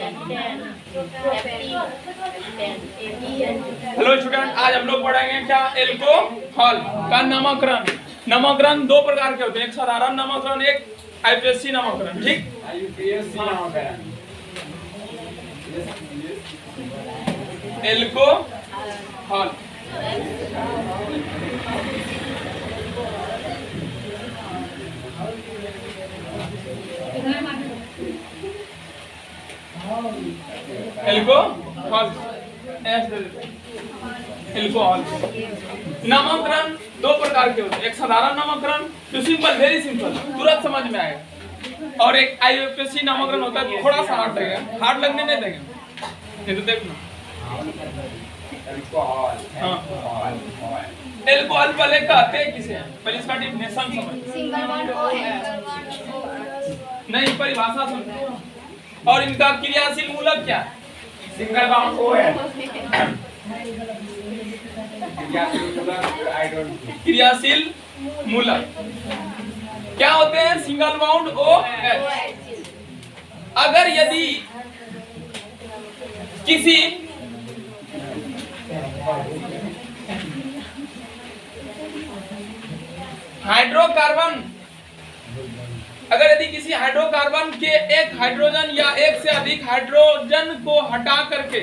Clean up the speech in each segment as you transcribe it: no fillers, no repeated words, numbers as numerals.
Hello student, आज हम लोग पढ़ेंगे क्या एल्कोहल का नामकरण। नामकरण दो प्रकार के होते हैं, एक साधारण नामकरण, एक आईपीएससी नामकरण। ठीक, एल्कोहल एल्कोहल एल्कोहल नामकरण दो प्रकार के होते हैं, एक साधारण नामकरण जो सिंपल, वेरी सिंपल, तुरंत समझ में आएगा, और एक आईपीएससी नामकरण होता है थोड़ा सा हार्ड लगेगा, हार्ड लगने नहीं देंगे, नहीं तो देखना। एल्कोहल पहले कहते हैं किसे, पहले इसका डेफिनेशन समझ, नहीं परिभाषा समझो, और इनका क्रियाशील मूलक क्या है? सिंगल बाउंड ओ है। क्रियाशील मूलक क्या होते हैं? Single bond O H. अगर यदि किसी हाइड्रोकार्बन, अगर यदि किसी हाइड्रोकार्बन के एक हाइड्रोजन या एक से अधिक हाइड्रोजन को हटा करके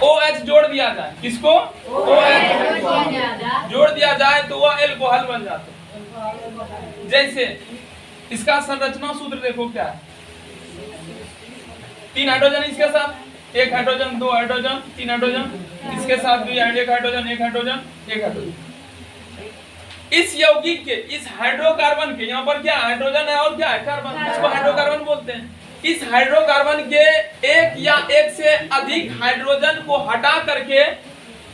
OH जोड़ दिया जाए, किसको? OH जोड़ दिया जाए तो वह एल्कोहल बन जाता है। जैसे इसका संरचना सूत्र देखो क्या है, 3 हाइड्रोजन इसके साथ, 1 हाइड्रोजन, 2 हाइड्रोजन, 3 हाइड्रोजन, इसके साथ भी 1 हाइड्रोजन, 1 हाइड्रोजन, 1 हाइड्रोजन। इस यौगिक के, इस हाइड्रोकार्बन के, यहाँ पर क्या हाइड्रोजन है और क्या है कार्बन, इसको हाइड्रोकार्बन बोलते हैं। इस हाइड्रोकार्बन के एक या एक से अधिक हाइड्रोजन को हटा करके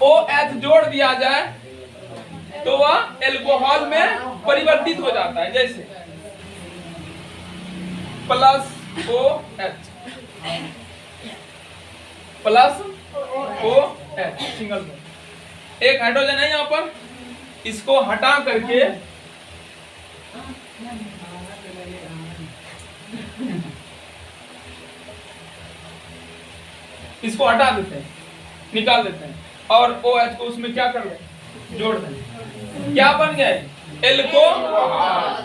OH जोड़ दिया जाए तो वह एल्कोहल में परिवर्तित हो जाता है। जैसे plus OH plus OH, single bond, एक हाइड्रोजन है यहाँ पर, इसको हटा करके इसको हटा देते हैं, निकाल देते हैं, और OH को उसमें क्या कर दें? जोड़ दें। क्या बन गया? एल्कोहल।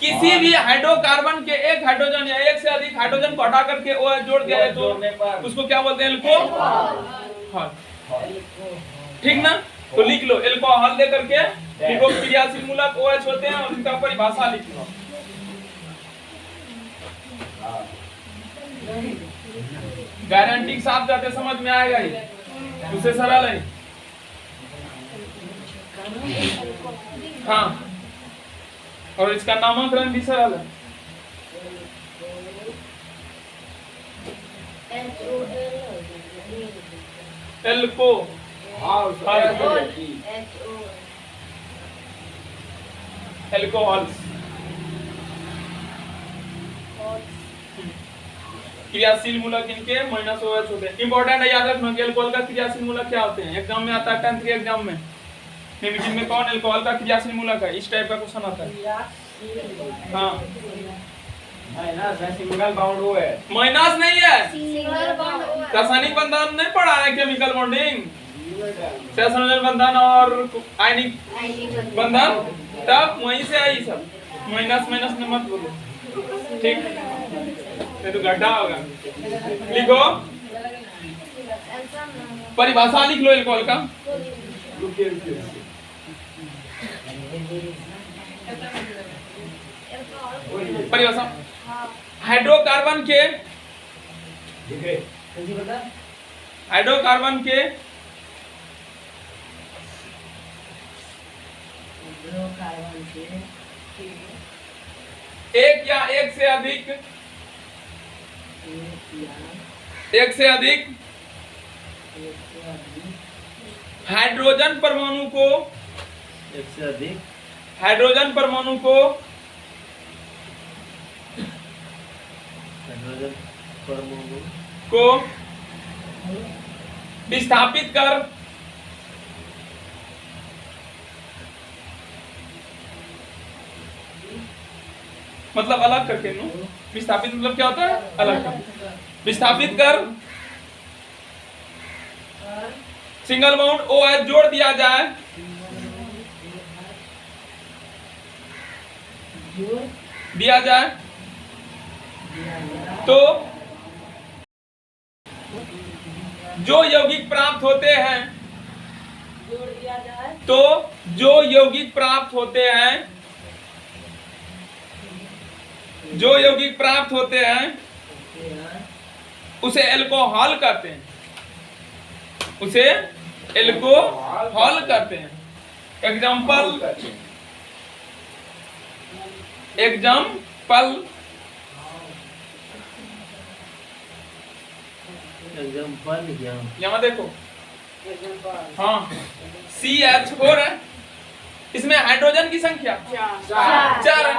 किसी भी हाइड्रोकार्बन के एक हाइड्रोजन या एक से अधिक हाइड्रोजन को हटा करके OH जोड़ दिया है तो उसको क्या बोलते हैं? एल्कोहल। ठीक ना? तो लिख लो, एल्कोहल दे करके लिखो, क्रियाशील मूलक OH होते हैं और उनका परिभाषा लिख लो। गारंटी के साथ जाते समझ में आएगा ही, उससे सरल है। हाँ, और इसका नामकरण भी सरल है। एल्कोहल क्रियाशील मूलक इनके -OH होते हैं। इंपॉर्टेंट है, याद रखना कि एल्कोहल का क्रियाशील मूलक क्या होते हैं। एग्जाम में आता है, 10th के एग्जाम में निम्नलिखित में कौन एल्कोहल का क्रियाशील मूलक है, इस टाइप का क्वेश्चन आता है। हाँ, सिंगल बाउंड ओ है, माइनस नहीं है, सिंगल रासायनिक बंधन नहीं पढ़ा है, केमिकल बॉन्डिंग, सहसंयोजन बंधन और आयनिक बंधन, तब वहीं से आई सब। माइनस माइनस में मत बोलो, ठीक, नहीं तो गड्ढा होगा। लिखो, परिभाषा लिख लो एल्कोहल का। परिभाषा, हाइड्रोकार्बन के एक या एक से अधिक हाइड्रोजन परमाणु को, हाइड्रोजन परमाणु को विस्थापित कर मतलब अलग करके, विस्थापित मतलब क्या होता है? अलग करके। विस्थापित कर सिंगल बॉन्ड OH जोड़ दिया जाए तो जो यौगिक प्राप्त होते हैं उसे एल्कोहल कहते हैं, एग्जाम्पल यहाँ देखो, हाँ CH4 है, इसमें हाइड्रोजन की संख्या 4 है,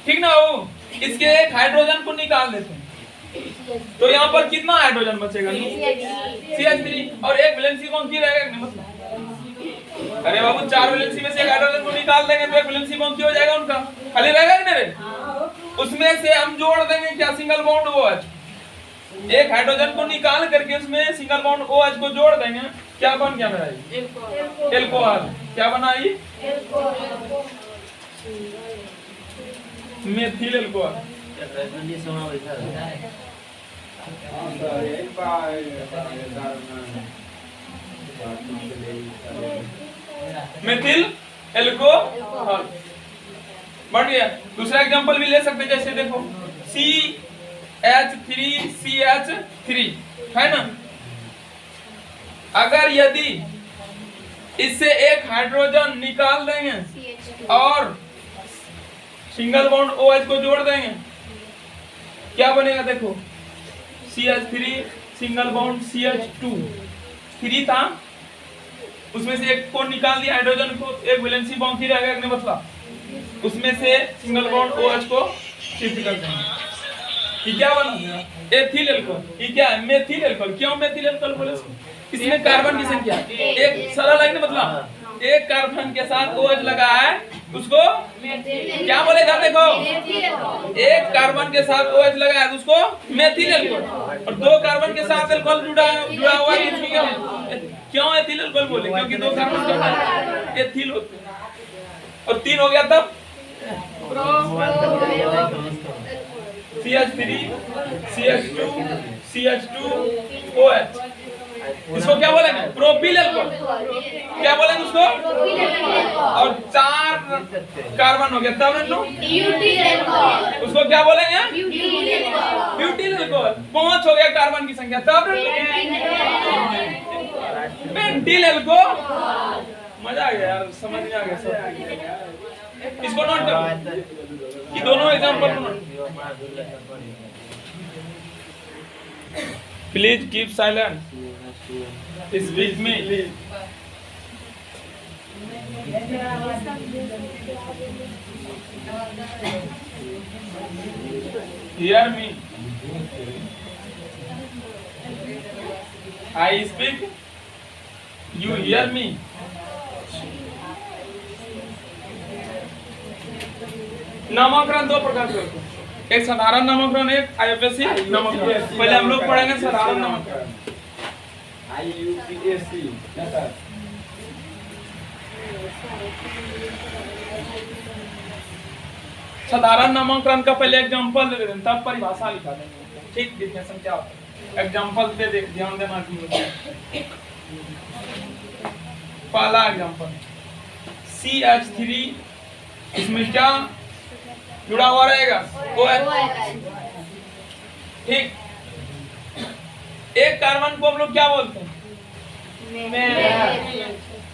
ठीक ना। वो इसके एक हाइड्रोजन को निकाल देते हैं तो यहाँ पर कितना हाइड्रोजन बचेगा? CH3 और एक वैलेंसी बॉन्ड की रहेगा मतलब, अरे बाबू 4 वैलेंसी में से एक हाइड्रोजन को निकाल देंगे तो एक वैलेंसी बॉन्ड की हो जाएगा, उनका खाली रहेगा कि नहीं? उसमें से हम जोड़ देंगे क्या? सिंगल बॉन्ड OH, एक हाइड्रोजन को निकाल करके उसमें सिंगल बॉन्ड OH को जोड़ देंगे, क्या बन गया मेरा? एल्कोहल। क्या बना ये? Methyl alcohol. मेथिल एल्कोहल बढ़ गया। दूसरा एग्जांपल भी ले सकते हैं, जैसे देखो CH3CH3 है ना। अगर यदि इससे एक हाइड्रोजन निकाल देंगे और सिंगल बॉन्ड OH को जोड़ देंगे, क्या बनेगा? देखो CH3 सिंगल बॉन्ड CH2, 3 था, उसमें से एक को निकाल दिया हाइड्रोजन को, एक वैलेंसी बॉन्ड ही रहेगा, एक मतलब उसमें से सिंगल बॉन्ड OH को शिफ्ट कर देंगे। ये क्या बना? Ethyl alcohol. ये क्या है? Methyl alcohol. क्यों मेथिल एल्कोहल बोले? इसमें कार्बन की संख्या एक, सरल है ना, मतलब एक कार्बन के साथ OH लगा है, उसको क्या बोलेगा? देखो एक कार्बन के साथ OH लगा है उसको मेथिल एल्कोहल, और 2 कार्बन के साथ एल्कोहल जुड़ा हुआ है, क्यों एथिल एल्कोहल बोले? क्योंकि 2 कार्बन के साथ एथिल होते हैं, और 3 हो गया तब CH3 CH2 CH2OH। इसको क्या बोलेंगे? Propyl alcohol. क्या बोलेंगे उसको? और 4 कार्बन हो गया तब उसको क्या बोलेंगे? Butyl alcohol. 5 हो गया कार्बन की संख्या तब पेंटिल एल्कोहल। मजा आ गया यार, समझ में आ गया सब। इसको नोट करो, ये दोनों एग्जांपल को note. Please keep silent, speak me. Hear me. I speak. You hear me. नामकरण 2 प्रकार के होते हैं, एक साधारण नामकरण, एक IUPAC नामकरण। पहले हम लोग पढ़ेंगे साधारण नामकरण। IUPAC साधारण नामकरण का पहले एग्जांपल दे दें, तब परिभाषा लिखा देंगे। ठीक, डिफिनेशन क्या होता है, एग्जांपल दे दे, ध्यान देना कि पहला एग्जांपल CH3, इसमें क्या जुड़ा हुआ रहेगा? OH। ठीक, एक कार्बन को हम लोग क्या बोलते हैं?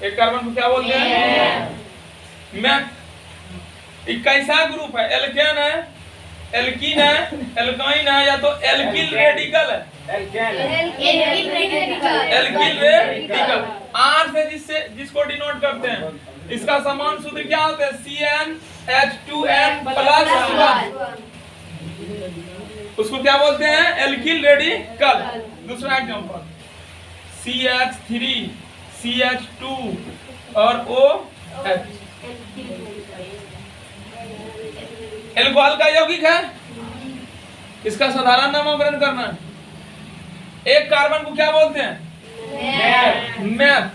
एक कार्बन को क्या बोलते हैं? मैथ। कैसा ग्रुप है? एल्केन है, एल्कीन है, एल्काइन है, या तो एल्किल रेडिकल है। एल्किल रेडिकल R से जिसको डिनोट करते हैं, इसका समान सूत्र क्या होता है? CnH2n+1। उसको क्या बोलते हैं? Alkyl radical. दूसरा एग्जांपल CH3 CH2 और OH। एल्कोहल का यौगिक है, इसका साधारण नामकरण करना है। एक कार्बन को क्या बोलते हैं? मैथ।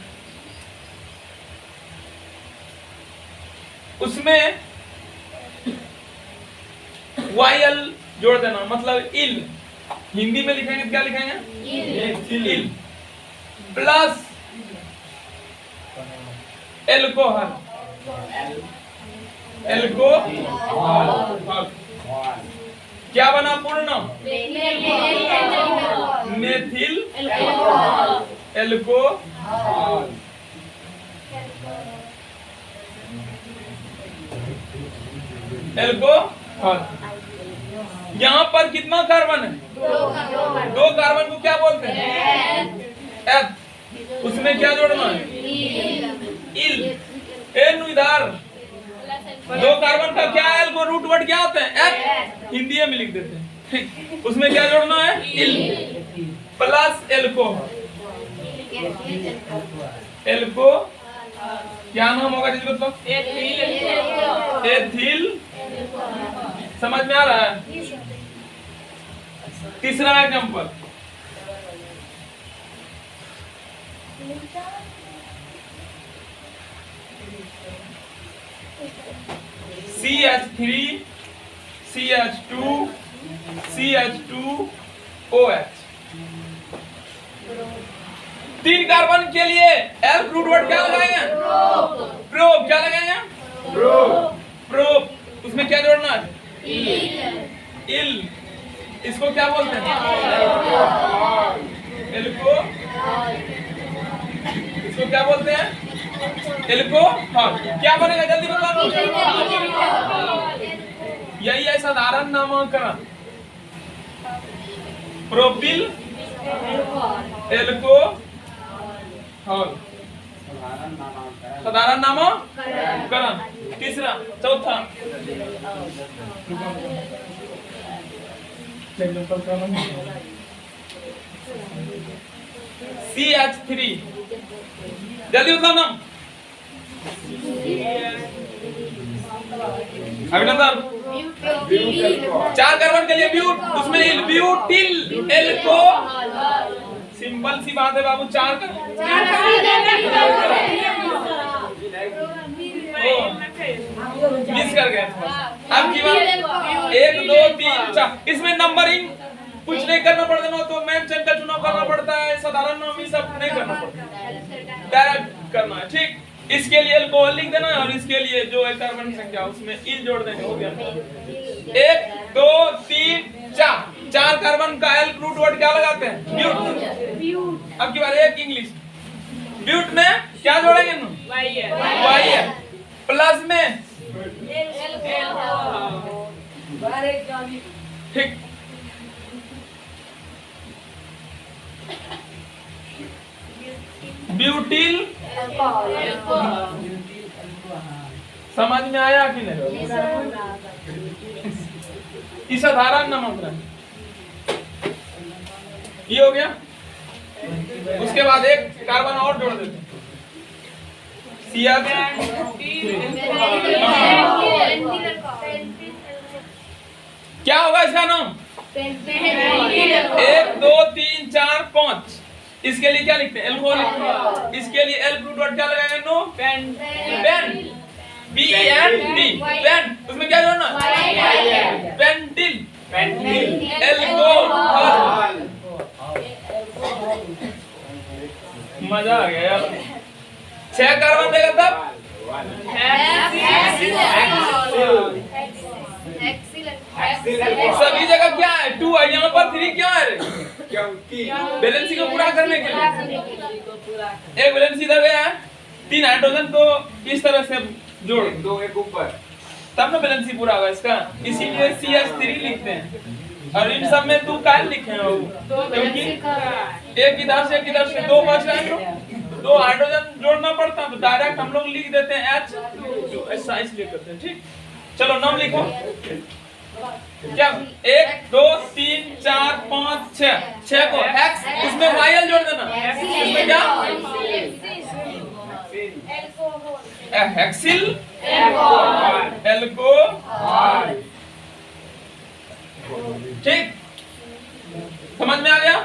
उसमें YL जोड़ देना, मतलब इल। हिंदी में लिखेंगे क्या लिखेंगे? इल प्लस एल्कोहल। एल्कोहल क्या बना? पूर्ण मेथिल एल्कोहल। एल्कोहल। यहाँ पर कितना कार्बन है? दो कार्बन को क्या बोलते हैं? एथ। उसमें क्या जोड़ना है? इल। एन इधर दो कार्बन का क्या एल को रूट वर्ड क्या होता है? एथ। हिंदी में लिख देते हैं। उसमें क्या जोड़ना है? इल प्लस एल्कोहल। एल्को क्या नाम होगा जी? मतलब एथिल। समझ में आ रहा है? तीसरा एग्जांपल, CH3 CH2 CH2OH। तीन कार्बन के लिए एल रूट वर्ड क्या लगाएंगे? प्रोप। क्या लगाएंगे? प्रोप। उसमें क्या जोड़ना है? इल। इसको क्या बोलते हैं? एल्को। इसको क्या बोलते हैं? एल्कोहल। क्या बनेगा जल्दी बताओ? यही है साधारण नामकरण। Propyl alcohol. साधारण नामकरण। तीसरा, चौथा CH3। जल्दी बताओ नाम। अभिनंदन। चार कार्बन के लिए ब्यूट, उसमें इल। Butyl alcohol. सिंपल सी बात है बाबू। चार का मिस कर गए। अब की बात 1 2 3 4। इसमें नंबरिंग कुछ नहीं करना पड़ता ना, तो मैन चेन का चुनाव करना पड़ता है। साधारण नाम ये सब नहीं करना पड़ता, डायरेक्ट करना है। ठीक, इसके लिए अल्कोहल लिख देना और इसके लिए जो है कार्बन संख्या उसमें इल जोड़ देंगे। हो गया। 1 2 3 4। चार कार्बन का एल रूट वर्ड क्या लगाते हैं? ब्यूट। अब की बार एक इंग्लिश। ब्यूट में क्या जोड़ेंगे? वाई। प्लस में ठीक। ब्यूटिल। समझ में आया कि नहीं? इस साधारण नामकरण ये हो गया। उसके बाद एक कार्बन और जोड़ देते हैं। क्या होगा इसका नाम? 1 2 3 4 5। इसके लिए क्या लिखते हैं? एल्कोहल। इसके लिए एल रूट वर्ड क्या लगाएंगे? No pen. PENT। पेन। उसमें क्या जोड़ना? Pentyl alcohol. मजा आ गया यार। 6 कार्बन देगा तब सभी जगह क्या है? 2 है। यहाँ पर 3 क्यों है? वैलेंसी को पूरा करने के लिए एक वैलेंसी इधर गया है, 3 हाइड्रोजन को इस तरह से जोड़ दो एक ऊपर, तब ना वैलेंसी पूरा होगा इसका। इसीलिए CH3 लिखते हैं। और इन सब में 2 काहे लिखे हैं? क्योंकि एक इधर से 2 बच रहे हैं, 2 हाइड्रोजन जोड़ना पड़ता है, तो डायरेक्ट हम लोग लिख देते हैं H। ऐसा इसलिए करते हैं। ठीक, चलो नाम लिखो। क्या? 1 2 3 4 5 6 को हेक्स। उसमें YL जोड़ देना। इसमें क्या? Hexyl alcohol. ठीक, समझ में आ गया?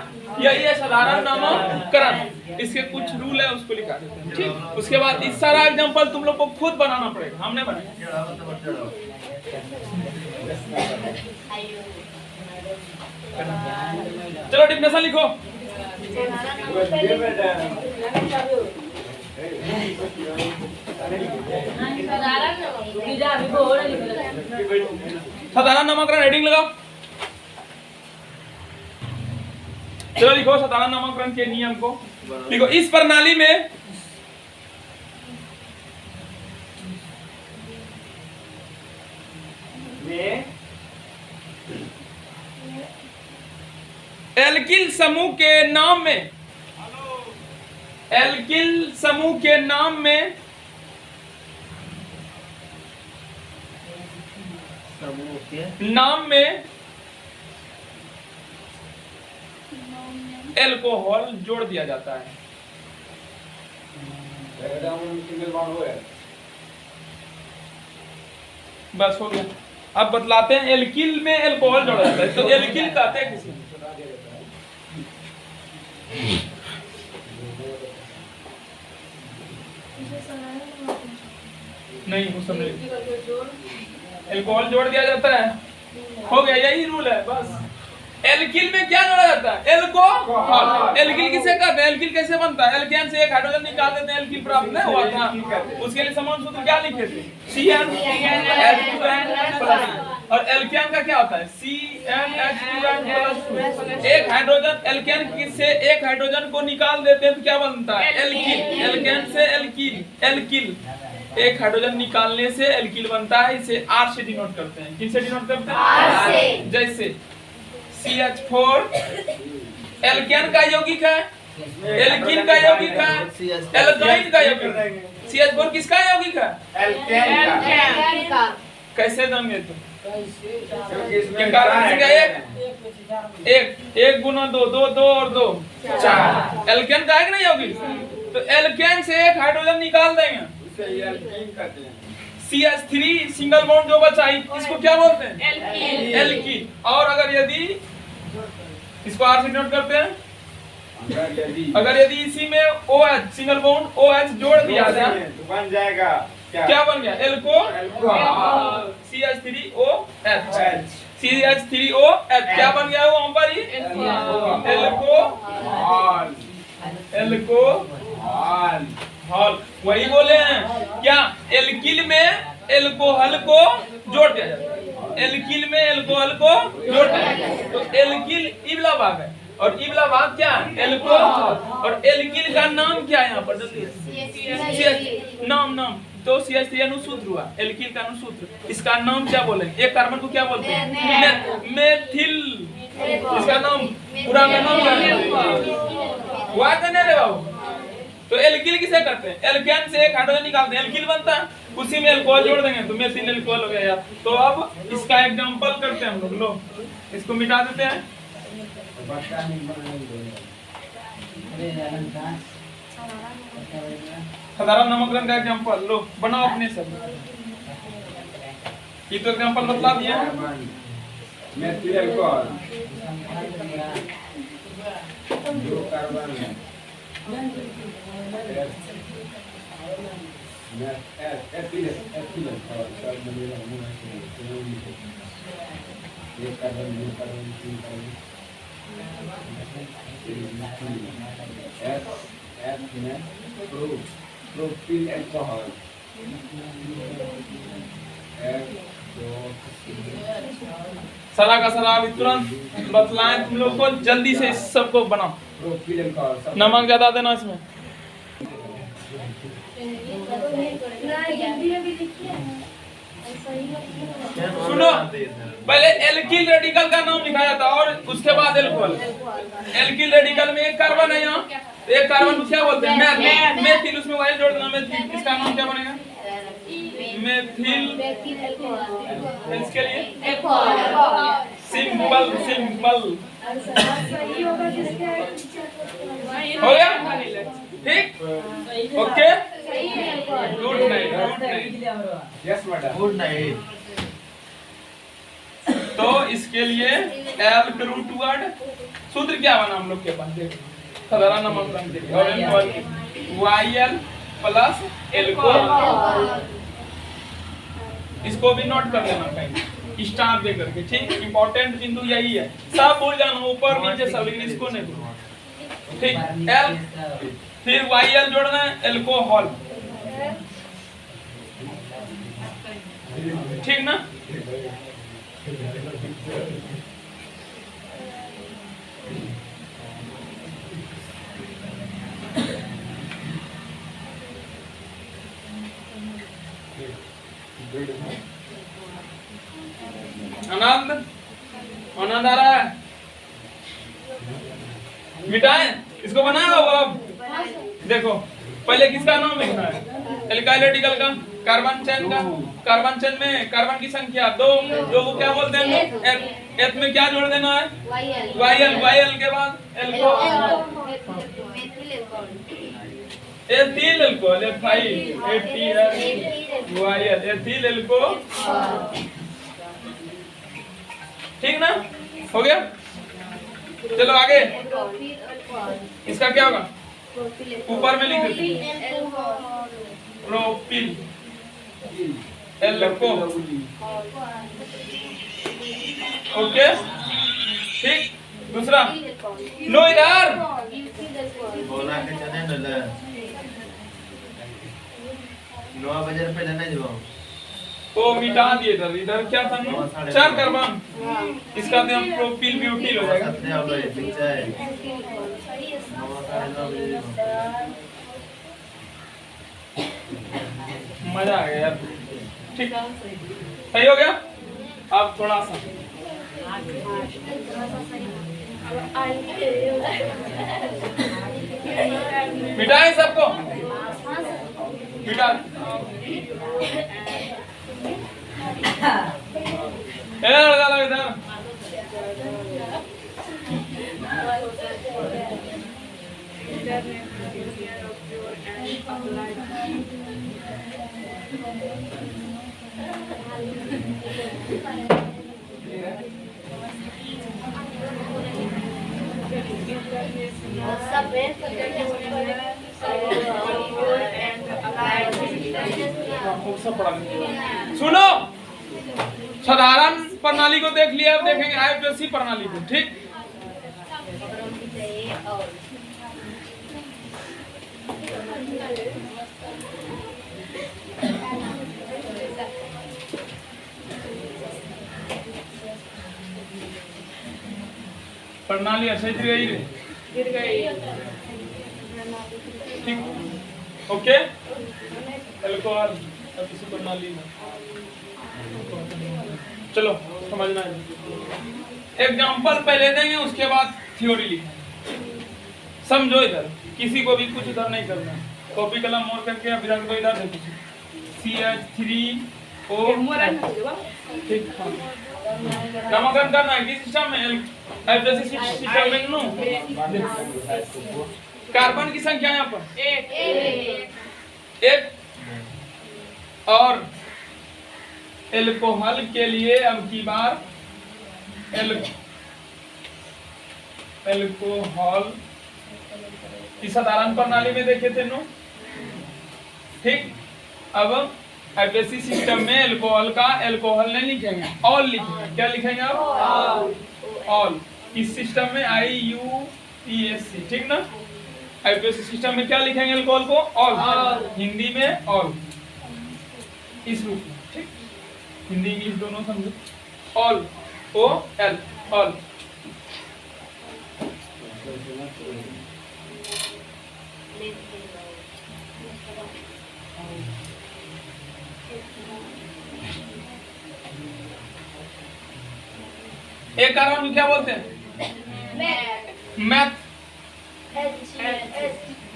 यही है साधारण नामकरण। इसके कुछ रूल है उसको लिखा देते हैं, ठीक। उसके बाद इस सारा एग्जांपल तुम लोग को खुद बनाना पड़ेगा, हमने बनाया। चलो डिफिनेशन लिखो। साधारण नामकरण हेडिंग लगाओ। चलो लिखो साधारण नामकरण के नियम को लिखो। इस प्रणाली में एल्किल समूह के नाम में, एल्किल समूह के नाम में एल्कोहल जोड़ दिया जाता है। बस हो गया। अब बतलाते हैं एल्किल में एल्कोहल जोड़ा जाता है, तो एल्किल कहते हैं किसी नहीं, उस समय एल्कोहल जोड़ दिया जाता है, हो गया, यही रूल है बस। एल्किल में क्या जोड़ा जाता है? एल्कोहल। एल्किल किसे कहते हैं? एल्किल कैसे बनता है? एल्केन से एक हाइड्रोजन निकाल देते हैं, एल्किल प्राप्त नहीं हुआ था, उसके लिए समान सूत्र क्या लिखे थे? CnH2n+। और एल्केन का क्या होता है? CnH2n+। एक हाइड्रोजन एल्केन से एक हाइड्रोजन को निकाल देते हैं तो क्या बनता है? एल्किल। एल्केन से एल्किल, एल्किल एक हाइड्रोजन निकालने से एल्किल बनता है। इसे R से डिनोट करते हैं। किससे डिनोट करते हैं? R से। जैसे CH4 एल्केन का यौगिक है, एल्किल का यौगिक है, एल्काइन का यौगिक है। CH4 किसका यौगिक है? एल्केन का। कैसे देंगे तुम? क्या कारण से? एक गुना 2, 2, 2 और 2 4। एल्केन का है कि नहीं यौगिक? तो एल्केन से एक हाइड्रोजन निकाल देंगे, CH3 सिंगल बॉन्ड जो बचा इसको क्या बोलते हैं? एल्कीन। और अगर यदि इसको R से नोट करते हैं, अगर यदि इसी में OH सिंगल बॉन्ड OH जोड़ दिया जाए तो बन जाएगा क्या बन गया? एल्कोहल। CH3OH, CH3OH क्या बन गया? वो पर ही एल्कोहल, एल्कोहल। वही बोले हैं क्या? एल्किल में एल्कोहल को जोड़ दिया जाता है, एल्किल में एल्कोहल को जोड़ दिया जाता है। तो एल्किल इबला भाग है और इबला भाग क्या है? एल्कोहल। और एल्किल का नाम क्या है यहाँ पर? जल्दी नाम तो CH3 अनुसूत्र हुआ, एल्किल का अनुसूत्र। इसका नाम क्या बोलेंगे? एक कार्बन को क्या बोलते हैं? मेथिल। इसका नाम पूरा का नाम क्या है? वाह रे बाबू। तो एल्किल किसे करते हैं? एल्केन से एक हाइड्रोजन निकालते हैं, एल्किल बनता है, उसी में अल्कोहल जोड़ देंगे तो मेथिल अल्कोहल हो गया यार। तो अब इसका एग्जांपल करते हैं हम लोग। लो इसको मिटा देते हैं। साधारण नामकरण का एग्जांपल लो, बनाओ अपने से। ये तो एग्जांपल बतला दिया। मेथिल अल्कोहल दो कार्बन है, प्रोपिल अल्कोहल। सारा का सारा अभी तुरंत बतलाएं तुम लोग को, जल्दी से इस सबको बनाओ। नमक ज्यादा देना इसमें। सुनो, पहले एल्किल रेडिकल का नाम लिखा जाता है और उसके बाद एल्कोहल। एल्किल रेडिकल में एक कार्बन है यहाँ, एक कार्बन को क्या बोलते हैं? मेथिल। उसमें वाइल जोड़ देना, मेथिल। इसका नाम क्या बनेगा? मेथिल। इसके लिए सिंपल हो गया, ठीक? Okay, good night. Yes madam, good night. तो इसके लिए एल के रूट वर्ड सूत्र क्या बना हम लोग के पास, देखो साधारण नामकरण के लिए अल्कोहल YL प्लस एल्कोहल, इसको भी नोट कर लेना कहीं स्टार दे करके, ठीक। इंपॉर्टेंट बिंदु यही है, सब भूल जाना ऊपर नीचे सब, लेकिन इसको नहीं भूलना, ठीक। एल फिर YL जोड़ना है एल्कोहल, ठीक ना। आनंद आनंद आ रहा है, मिटाए इसको, बनाया होगा अब। देखो पहले किसका नाम लिखना है, एल्काइल रेडिकल का, कार्बन चेन का, कार्बन चेन में कार्बन की संख्या 2 को क्या बोलते हैं, एथ में क्या जोड़ देना है, YL के बाद एथिल एल्कोहल, एथिल एल्कोहल, ठीक ना, हो गया। चलो आगे, इसका क्या होगा, ऊपर में लिख देते प्रोपिल एल्कोहल, ओके, ठीक। दूसरा नो इधर बोला के चले न ले नो बजे पे लेने जाओ, तो मिटा दिए इधर, इधर क्या था, 4 कार्बन, इसका तो हम प्रोपिल ब्यूटिल हो जाएगा। मजा आ गया यार, ठीक, सही हो गया। अब थोड़ा सा मिटाए सबको, मिटा लगा लो इधर, सुनो, साधारण प्रणाली को देख लिया, अब देखेंगे आईपीएससी प्रणाली को, ठीक। प्रणाली अच्छा गिर गई, ठीक, ओके। एल्कोहल किसी प्रणाली में, चलो समझना है, एग्जाम्पल पहले देंगे उसके बाद थ्योरी लिखेंगे, समझो। इधर किसी को भी कुछ इधर नहीं करना, कॉपी कलम मोड़ करके अब इधर को इधर देखो, CH3O, ठीक। नामकरण करना है किस सिस्टम में, सिस्टम में नो, कार्बन की संख्या यहाँ पर 1 और एल्कोहल के लिए अब की बार एल्कोहल की साधारण प्रणाली में देखे थे नो, ठीक। अब आईपीएससी सिस्टम में एल्कोहल का एल्कोहल नहीं लिखेंगे, ऑल लिखेंगे, क्या लिखेंगे अब, ऑल। इस सिस्टम में IUPAC, ठीक ना। आईपीएससी सिस्टम में क्या लिखेंगे, एल्कोहल को ऑल, हिंदी में ऑल, इस रूप में, ठीक। हिंदी इंग्लिश दोनों समझो, ऑल, OL, ऑल। एक कार्बन को क्या बोलते हैं, मैथ।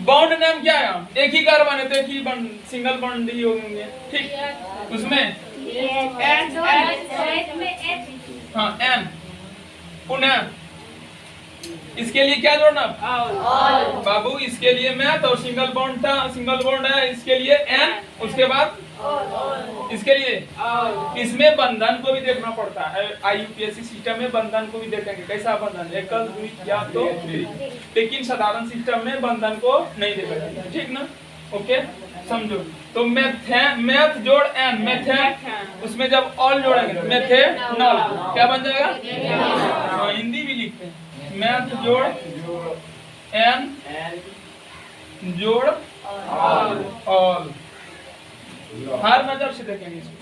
बॉन्ड नेम क्या है, एक ही कार्बन है तो एक ही बॉन्ड, सिंगल बॉन्ड ही होंगे, ठीक। उसमें हाँ N, पुनः इसके लिए क्या जोड़ना बाबू, इसके लिए मैथ और सिंगल बॉन्ड था, सिंगल बॉन्ड है, इसके लिए एन, उसके बाद इसके लिए इसमें बंधन को भी देखना पड़ता है। आईयूपीएससी सिस्टम में बंधन को भी देखेंगे, कैसा बंधन, एकल द्वित्व या तो द्वित्व, लेकिन साधारण सिस्टम में बंधन को नहीं देखा जाता, ठीक ना। ओके समझो, तो मैथ जोड़ एन, मैथ उसमें जब ऑल जोड़ेंगे तो मैथेनॉल क्या बन जाएगा, हिंदी भी लिखते हैं, मैथ जोड़ एन जोड़ ऑल, हर नजर से देखेंगे इसको।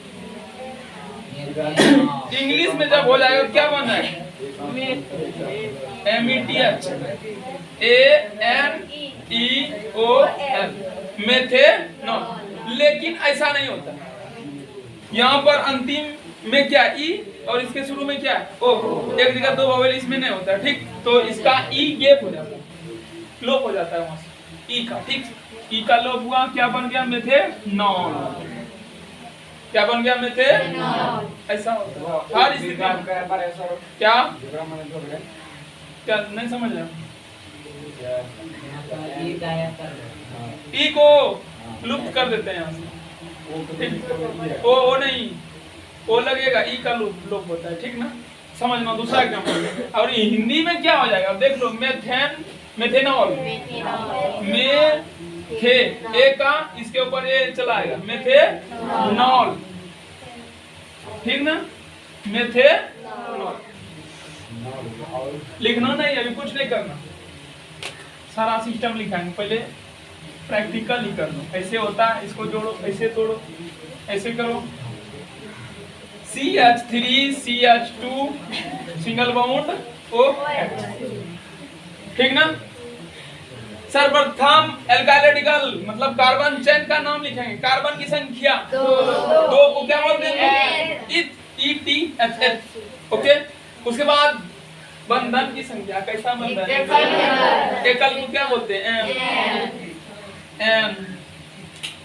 इंग्लिश में जब हो जाएगा क्या बन जाएगा, METH ANEOL, मेथेनॉल। लेकिन ऐसा नहीं होता, यहाँ पर अंतिम में क्या ई और इसके शुरू में क्या है ओ, एक जगह दो वावेल इसमें नहीं होता, ठीक। तो इसका ई गैप हो जाता है, लोप हो जाता है वहां से ई का, ठीक। ई का लोप हुआ, क्या बन गया, मेथेनॉल, क्या बन गया, मेथेनॉल। ऐसा होता है हर स्थिति क्या क्या नहीं समझ रहे, ई को लुप्त कर देते हैं यहाँ से, ओ नहीं, ओ लगेगा, ई का लोप होता है, ठीक ना। समझना दूसरा एग्जांपल, और हिंदी में क्या हो जाएगा देख लो, मेथेनॉल, थे ए का इसके ऊपर ए चला आएगा, मेथेनॉल, ठीक ना, मेथेनॉल। लिखना नहीं, अभी कुछ नहीं करना, सारा सिस्टम लिखाएंगे, पहले प्रैक्टिकल ही कर लो, ऐसे होता है, इसको जोड़ो, ऐसे तोड़ो, ऐसे करो, CH3 CH2 single bond OH, ठीक ना। सर्वप्रथम एल्काइल मतलब कार्बन चेन का नाम लिखेंगे, कार्बन की संख्या दो को क्या बोलते हैं, ETHH, ओके। उसके बाद बंधन की संख्या, कैसा बंधन, एकल को क्या बोलते हैं, एन।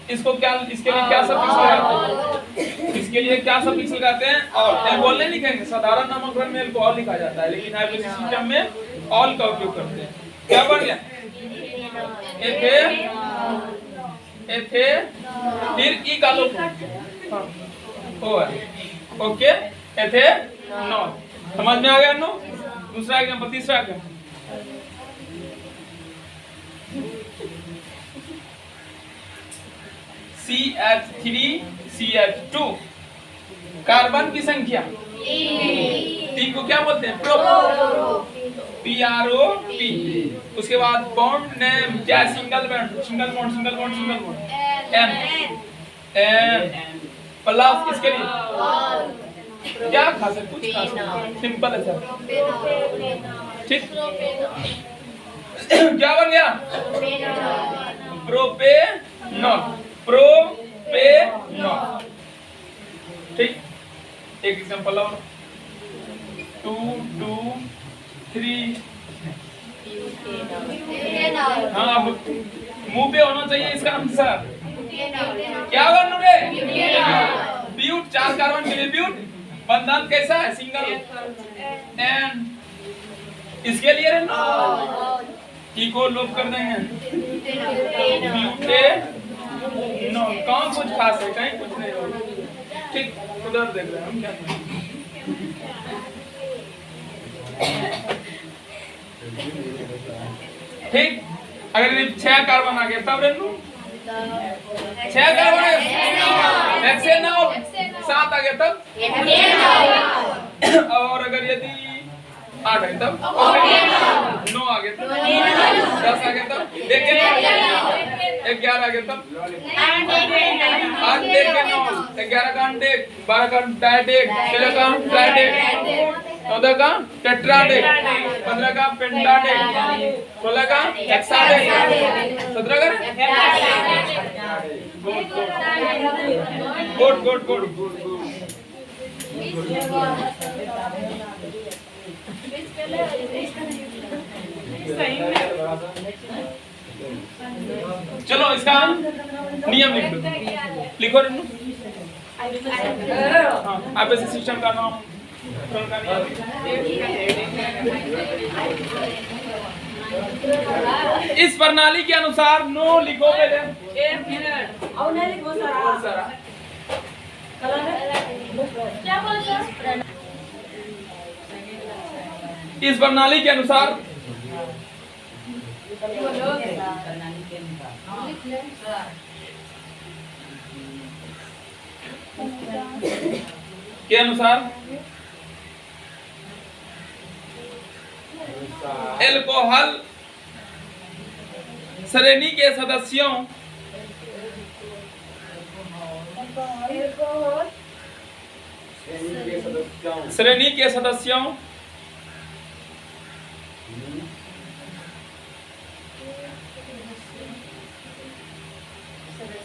इसको क्या, इसके लिए क्या सफिक्स लगाते हैं, इसके लिए क्या सफिक्स लगाते हैं, और एल्कोहल नहीं लिखेंगे, साधारण नामकरण में एल्कोहल लिखा जाता है, लेकिन आईयूपीएससी सिस्टम में ऑल का उपयोग करते हैं। क्या बन गया, एथे, फिर ई का लोप हो है, ओके, एथेनॉल। समझ में आ गया नो। दूसरा एग्जांपल, तीसरा एग्जांपल, CH3 CH2 कार्बन की संख्या, टी को क्या बोलते हैं, PROP। उसके बाद बॉन्ड नेम क्या, single bond, single bond, single bond, single bond, n plus इसके लिए क्या खास है, कुछ खास नहीं, सिंपल है सर, ठीक। क्या बन गया, प्रोपेनॉल, प्रोपेनॉल, ठीक। एक एग्जांपल और, 2 2 3, हाँ मुंह पे होना चाहिए इसका आंसर, क्या बनू रे, ब्यूट, 4 कार्बन के लिए ब्यूट, बंधन कैसा है, सिंगल एन, इसके लिए ई को लोप कर देंगे, नो, कौन कुछ खास है, कहीं कुछ नहीं होगा, ठीक। उधर देख रहे हैं हम क्या, ठीक। अगर 6 कार्बन आ गया तब रेनू, 6 कार्बन हेक्सेनॉल, 7 आ गया तब, और अगर यदि 8 है तब, 9 आ गया तब, 10 आ गया तब, 11 आ गया तब, 8 डेकेनॉल, 11 का अंडेक, 12 का डायडेक, 13 का ट्राइडेक, 14 का टेट्राडेक, 15 का पेंटाडेक, 16 का हेक्साडेक, 17 का गुड। चलो इसका नियम लिख दो, लिखो रेनू, आईयूपीएससी सिस्टम का नाम, इस प्रणाली के अनुसार नो लिखो पहले। एक मिनट और नहीं लिखो बहुत सारा सारा क्या बोल सर इस प्रणाली के अनुसार के अनुसार एल्कोहल श्रेणी के सदस्यों श्रेणी के सदस्यों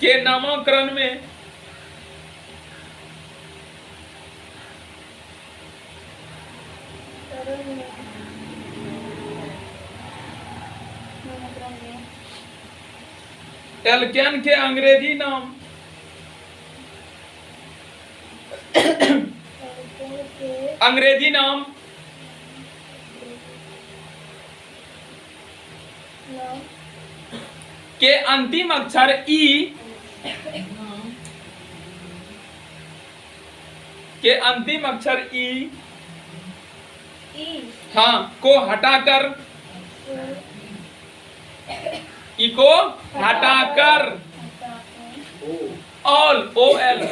के नामकरण में एल्केन के अंग्रेजी नाम अंग्रेजी नाम के अंतिम अक्षर ई के अंतिम अक्षर ई हाँ को हटाकर ई को हटाकर ol O L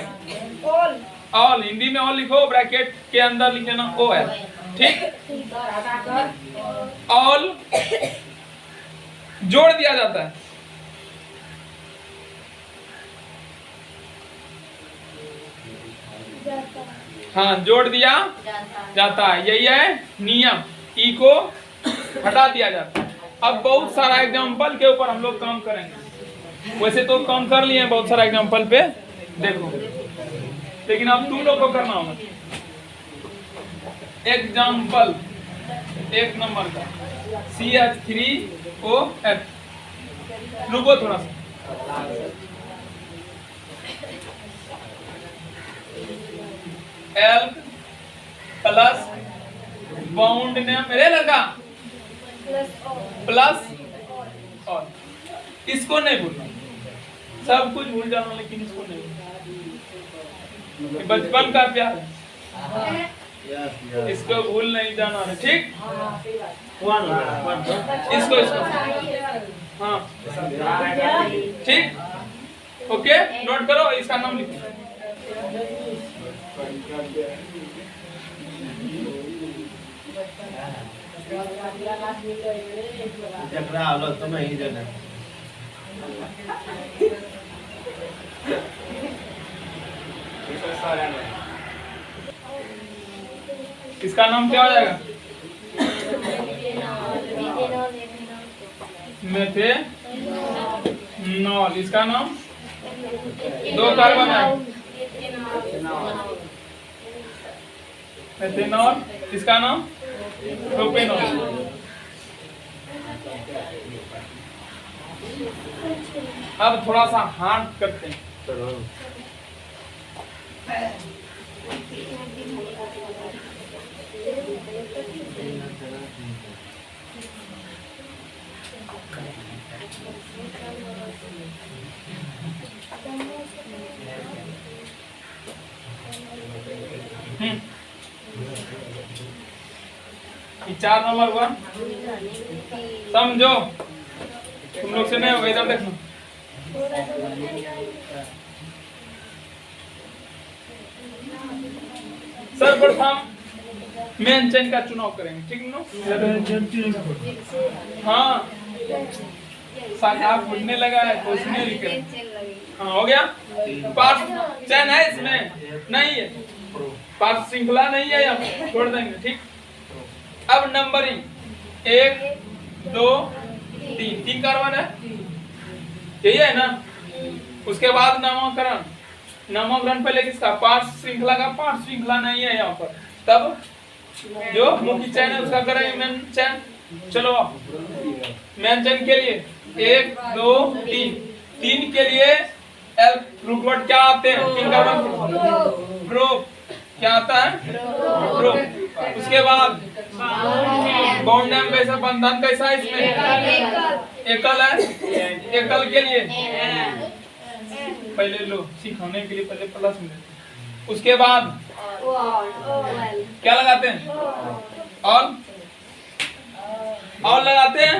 ol Hindi में ऑल लिखो ब्रैकेट के अंदर लिखे ना ओ एल ठीक ऑल जोड़ दिया जाता है हाँ जोड़ दिया जाता है यही है नियम ई को हटा दिया जाता है। अब बहुत सारा एग्जांपल के ऊपर हम लोग काम करेंगे वैसे तो काम कर लिए हैं बहुत सारा एग्जांपल पे देखो लेकिन अब तुम लोग को करना होगा एग्जांपल एक नंबर का CH3OF रुको थोड़ा सा एल्क प्लस बाउंड नेम मेरे लगा प्लस और इसको नहीं भूलना सब कुछ भूल जाना लेकिन इसको नहीं भूलना बचपन का प्यार है इसको भूल नहीं जाना है ठीक इसको हाँ ठीक ओके नोट करो इसका नाम लिखो जकरा आलो तुम्हें ही देना इसका नाम क्या हो जाएगा मेथेनॉल इसका नाम दो कार्बन है मेथेनॉल इसका नाम प्रोपेनॉल अब थोड़ा सा हार्ड करते हैं ये 4 नंबर हुआ समझो तुम लोग से नहीं होगा इधर देखो सर्वप्रथम मेन चेन का चुनाव करेंगे ठीक नो हाँ शाखा फूटने लगा है कुछ नहीं लिखे हाँ हो गया पार्ट चेन है इसमें नहीं है पार्ट श्रृंखला नहीं है यहाँ छोड़ देंगे ठीक अब नंबरिंग 1 2 3 कार्बन है यही है ना उसके बाद नामकरण नामकरण पहले किसका पार्ट श्रृंखला का पार्ट श्रृंखला नहीं है यहाँ पर तब जो मुख्य चैन है उसका करेंगे मेन चैन चलो मेन चैन के लिए 1 2 3 के लिए एल रूट वर्ड क्या आते हैं 3 कार्बन प्रो क्या आता है प्रो उसके बाद बॉन्ड नाम कैसा, बंधन कैसा है इसमें, एकल है, एकल के लिए पहले लो सिखाने के लिए पहले प्लस में, उसके बाद क्या लगाते हैं, ऑल लगाते हैं,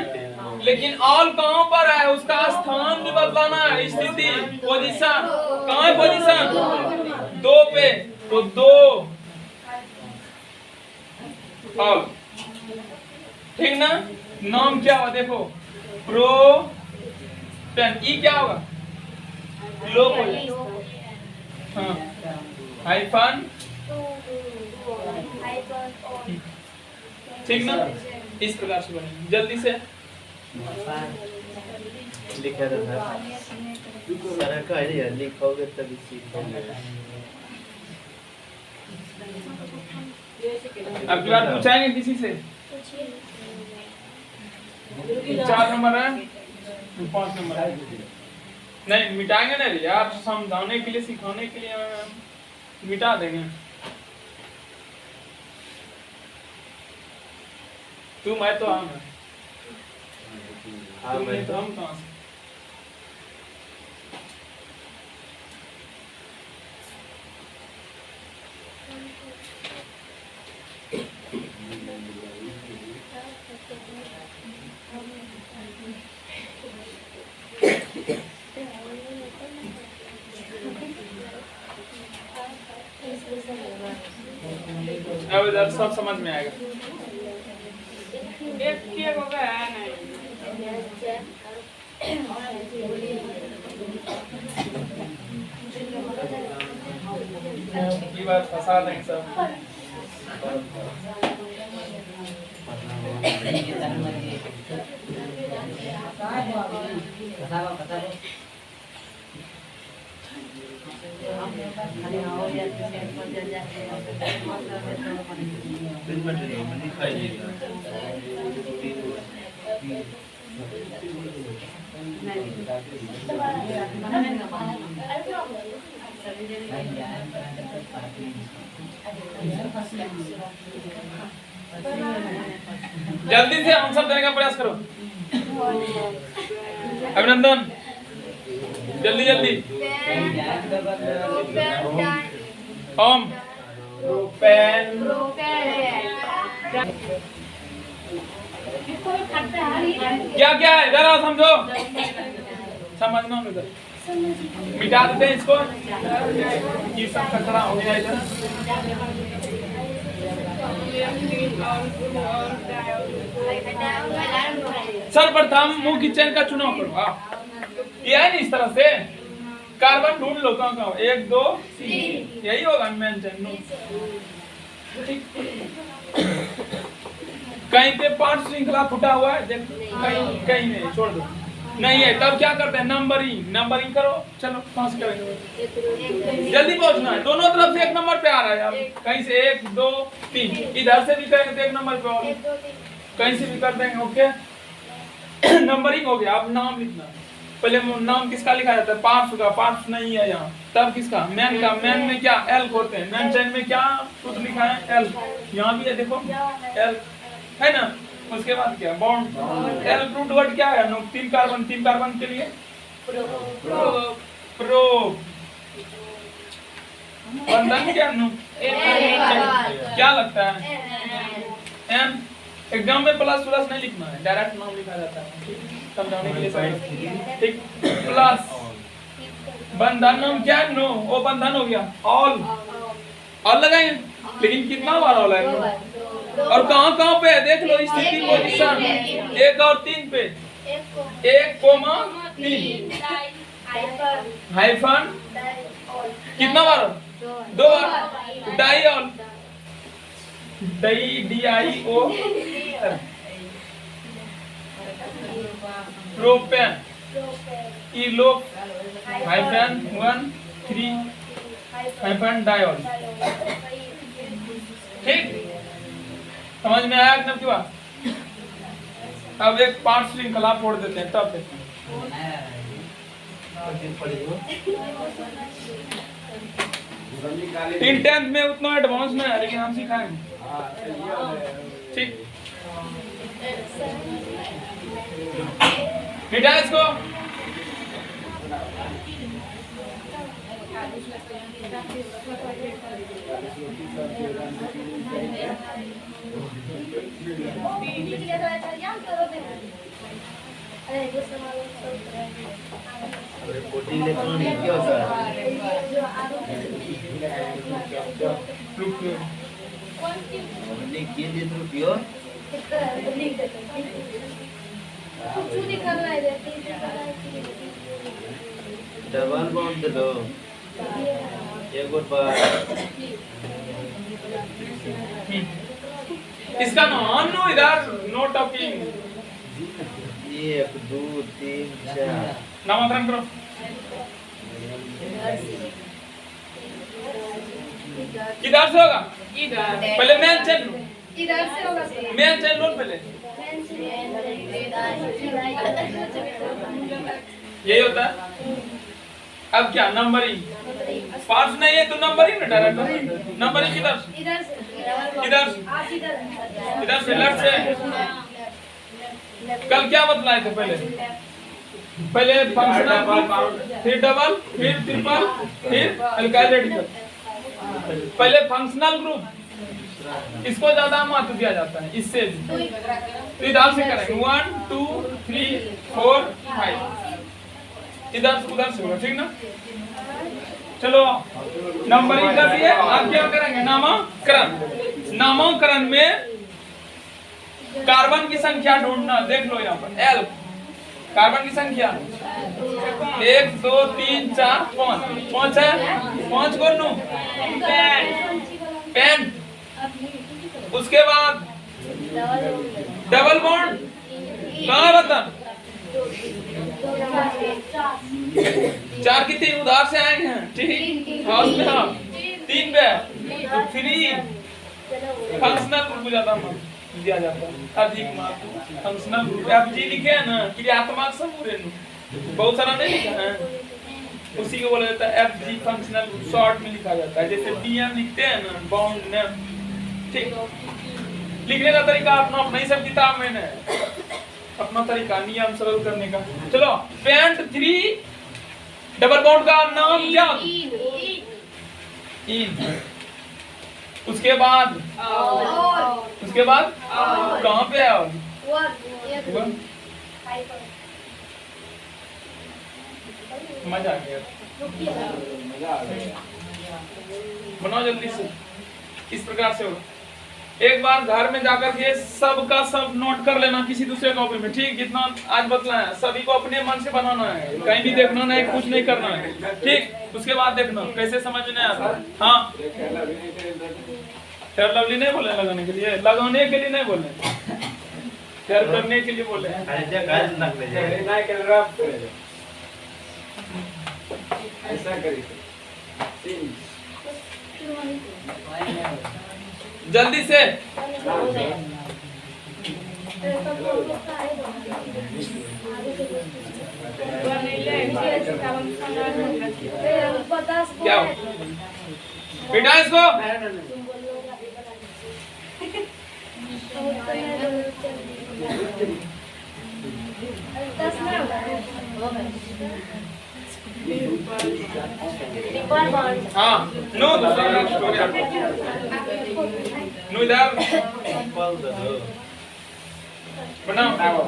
लेकिन ऑल कहाँ पर है, उसका स्थान भी बदलाना है, स्थिति, पोजीशन, कहाँ है पोजीशन, 2 पे, तो 2 ऑल, ठीक ना। नाम क्या हुआ देखो, प्रो पेन, ई क्या होगा, लो, हाँ, हाइफन, ठीक ना, इस प्रकार से बनेगा, जल्दी से लिखा रहता है सारा का है, लिखोगे तभी सीखोगे। अब की बार पूछाएंगे किसी से, 4 नंबर है, 5 नंबर है, नहीं मिटाएंगे नहीं यार, समझाने के लिए सिखाने के लिए मिटा देंगे। तू मैं तो हम है, तुम नहीं तो हम कहाँ से। अब इधर सब समझ में आएगा। ये बात फंसा देंगे सब। जल्दी से आंसर देने का प्रयास करो अभिनंदन, जल्दी जल्दी। हम पेन क्या क्या है जरा समझो, समझना इधर मिटा देते हैं इसको, ये सब कचरा हो गया इधर। सर्वप्रथम मुख्य चैन का चुनाव करो। ये है ना इस तरह से, कार्बन ढूंढ लो कहाँ कहाँ, 1 2 3 यही होगा मेन चैन। कहीं पे पांच श्रृंखला फुटा हुआ है, देख कहीं कहीं नहीं, छोड़ दो, नहीं है तब क्या करते हैं, नंबरिंग करो। चलो 5 करेंगे, जल्दी पहुंचना है, दोनों तरफ से 1 नंबर पे आ रहा है। अब कहीं से 1 2 3, इधर से भी करेंगे तो 1 नंबर पे, और कहीं से भी कर देंगे। ओके नंबरिंग हो गया। अब नाम लिखना, पहले नाम किसका लिखा जाता है, पार्ट्स का, पार्ट्स नहीं है यहाँ, तब किसका, मैन का। मैन में क्या एल खोलते हैं, मैन चैन में क्या सूत्र लिखा है, एल, यहाँ भी है देखो एल है ना। उसके बाद क्या, बॉन्ड, एल रूट वर्ड क्या है, 3 कार्बन के लिए प्रो, बंधन क्या नो, क्या लगता है एन। एग्जाम में प्लस नहीं लिखना है, डायरेक्ट नाम लिखा जाता है समझाने के लिए सब, ठीक। प्लस बंधन नाम क्या, नो, वो बंधन हो गया। ऑल लगाएंगे, लेकिन कितना बार ऑल है, और कहाँ पे है देख लो, स्थिति पोजीशन 1 और 3 पे, 1,3 हाइफन, कितना बार, 2 बार, डाइऑल, DIO, प्रोपेन, इलो हाइफन 1 3 हाइफन डाइऑल, ठीक। समझ में आया एकदम की बात। अब एक पांच श्रृंखला फोड़ देते हैं, तब इन 10th में उतना एडवांस में है, लेकिन हम सिखाएंगे, ठीक, मिटा इसको। अरे पोटी ले कौन क्या होता है नहीं किए दिन रुपयो डबल बॉन्ड दे दो एक बार इसका नाम नो इधर, नो टॉकिंग। 1 2 3 4 नामकरण करो। किधर से होगा? पहले मेन चैन लो, इधर से होगा सर। मेन चैन लो पहले। यही होता है। अब क्या नंबरिंग पार्ट्स नहीं है तो नंबरिंग ना डायरेक्ट नंबरिंग किधर से? इधर से किधर से? आप इधर इधर से लेफ्ट से। कल क्या बतलाए थे? पहले फंक्शनल ग्रुप, फिर डबल, फिर ट्रिपल, फिर अल्काइल रेडिकल। पहले फंक्शनल ग्रुप, इसको ज्यादा महत्व दिया जाता है इससे भी। तो इधर से करेंगे 1 2 3 4 5 इधर से उधर से होगा, ठीक ना? चलो नंबरिंग कर दिए। अब क्या करेंगे? नामकरण। नामकरण में कार्बन की संख्या ढूंढना। देख लो यहाँ पर L कार्बन की संख्या 1 2 3 4 5 5 है। 5 को नो पेन। उसके बाद डबल बॉन्ड कहाँ बता? 4 की 3 उधार से आएंगे हैं, ठीक। हाँ उसमें हाँ 3 पे तो 3 फंक्शनल ग्रुप जाता है दिया जाता है अधिक मार्क फंक्शनल ग्रुप। आप जी लिखे हैं ना क्रियात्मक समूह बहुत सारा नहीं लिखा है, उसी को बोला जाता है FG फंक्शनल ग्रुप। शॉर्ट में लिखा जाता है जैसे DM लिखते हैं ना बॉन्ड नेम, ठीक। लिखने का तरीका अपना अपना ही सब किताब में है, अपना तरीका नियम सरल करने का। चलो पेंट 3 डबल बॉन्ड का नाम क्या? इन। उसके बाद कहाँ पे है? और मजा आ गया। बनाओ जल्दी से। इस प्रकार से होगा। एक बार घर में जाकर के सब का सब नोट कर लेना किसी दूसरे कॉपी में, ठीक। जितना आज बतलाया सभी को अपने मन से बनाना है, कहीं भी देखना नहीं, कुछ नहीं करना है, ठीक। उसके बाद देखना कैसे समझ में आता है। हाँ फेयर लवली नहीं बोले लगाने के लिए, लगाने के लिए नहीं बोले, फेयर करने के लिए बोले। ऐसा करिए जल्दी से। क्या हो बेटा इसको? हाँ नो नो इधर बनाओ।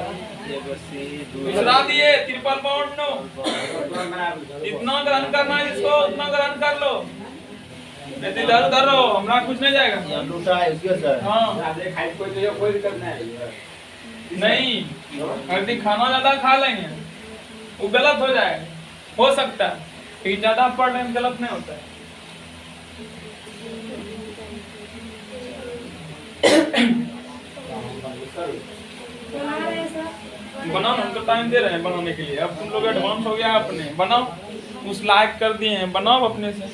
दूसरा दिए ट्रिपल बॉन्ड नो। इतना ग्रहण करना है जिसको उतना ग्रहण कर लो, नहीं तो इधर उधर रहो, हमरा कुछ नहीं जाएगा। हाँ कोई दिक्कत नहीं, अगर खाना ज्यादा खा लेंगे वो गलत हो जाएगा, हो सकता है लेकिन ज्यादा पढ़ लेंगे गलत नहीं होता है। बनाओ, हमको टाइम दे रहे हैं बनाने के लिए। अब तुम लोग एडवांस हो गया, अपने बनाओ, उस लायक कर दिए हैं, बनाओ अपने से।